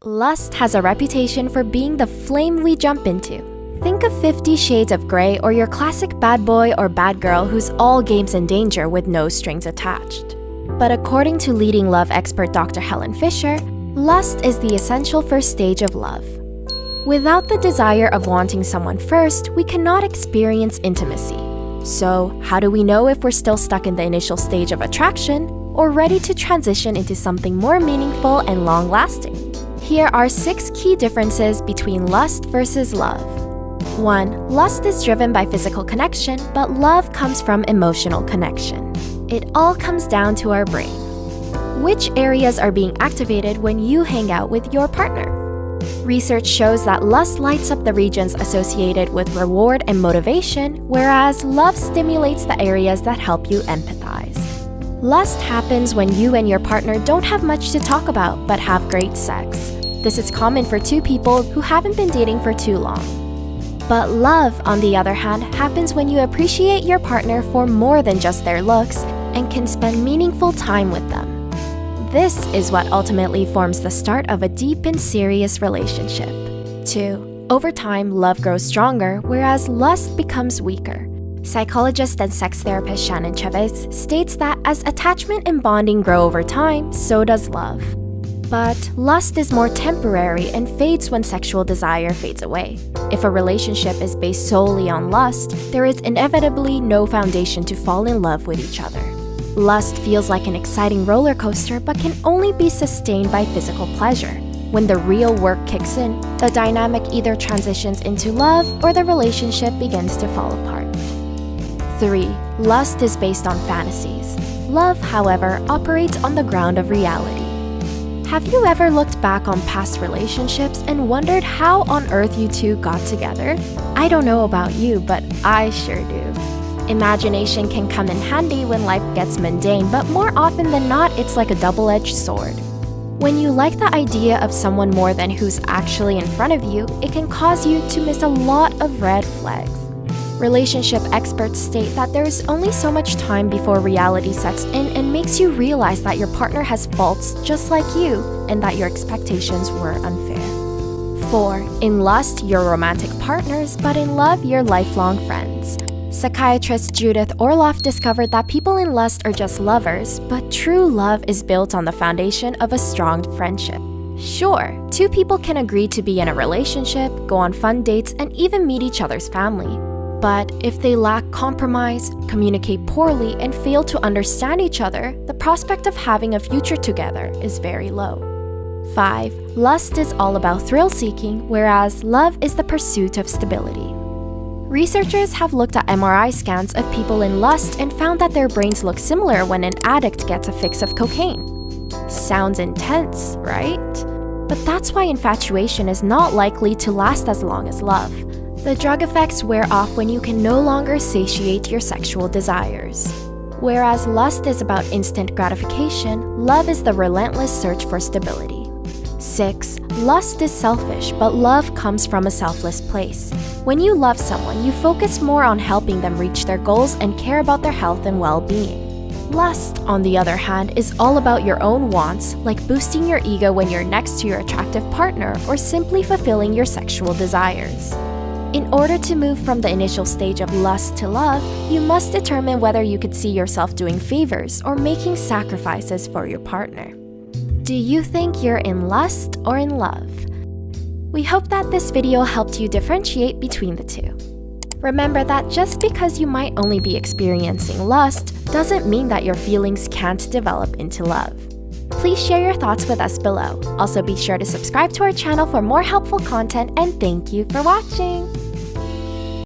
Lust has a reputation for being the flame we jump into. Think of 50 Shades of Grey or your classic bad boy or bad girl who's all games and danger with no strings attached. But according to leading love expert Dr. Helen Fisher, lust is the essential first stage of love. Without the desire of wanting someone first, we cannot experience intimacy. So, how do we know if we're still stuck in the initial stage of attraction or ready to transition into something more meaningful and long-lasting? Here are 6 key differences between lust versus love. 1. Lust is driven by physical connection, but love comes from emotional connection. It all comes down to our brain. Which areas are being activated when you hang out with your partner? Research shows that lust lights up the regions associated with reward and motivation, whereas love stimulates the areas that help you empathize. Lust happens when you and your partner don't have much to talk about but have great sex. This is common for 2 people who haven't been dating for too long. But love, on the other hand, happens when you appreciate your partner for more than just their looks and can spend meaningful time with them. This is what ultimately forms the start of a deep and serious relationship. 2. Over time, love grows stronger, whereas lust becomes weaker. Psychologist and sex therapist Shannon Chavez states that as attachment and bonding grow over time, so does love. But lust is more temporary and fades when sexual desire fades away. If a relationship is based solely on lust, there is inevitably no foundation to fall in love with each other. Lust feels like an exciting roller coaster but can only be sustained by physical pleasure. When the real work kicks in, the dynamic either transitions into love or the relationship begins to fall apart. 3. Lust is based on fantasies. Love, however, operates on the ground of reality. Have you ever looked back on past relationships and wondered how on earth you two got together? I don't know about you, but I sure do. Imagination can come in handy when life gets mundane, but more often than not, it's like a double-edged sword. When you like the idea of someone more than who's actually in front of you, it can cause you to miss a lot of red flags. Relationship experts state that there is only so much time before reality sets in and makes you realize that your partner has faults just like you and that your expectations were unfair. 4. In lust, you're romantic partners, but in love, you're lifelong friends. Psychiatrist Judith Orloff discovered that people in lust are just lovers, but true love is built on the foundation of a strong friendship. Sure, 2 people can agree to be in a relationship, go on fun dates, and even meet each other's family. But if they lack compromise, communicate poorly, and fail to understand each other, the prospect of having a future together is very low. 5. Lust is all about thrill-seeking, whereas love is the pursuit of stability. Researchers have looked at MRI scans of people in lust and found that their brains look similar when an addict gets a fix of cocaine. Sounds intense, right? But that's why infatuation is not likely to last as long as love. The drug effects wear off when you can no longer satiate your sexual desires. Whereas lust is about instant gratification, love is the relentless search for stability. 6. Lust is selfish, but love comes from a selfless place. When you love someone, you focus more on helping them reach their goals and care about their health and well-being. Lust, on the other hand, is all about your own wants, like boosting your ego when you're next to your attractive partner or simply fulfilling your sexual desires. In order to move from the initial stage of lust to love, you must determine whether you could see yourself doing favors or making sacrifices for your partner. Do you think you're in lust or in love? We hope that this video helped you differentiate between the two. Remember that just because you might only be experiencing lust doesn't mean that your feelings can't develop into love. Please share your thoughts with us below. Also be sure to subscribe to our channel for more helpful content, and thank you for watching!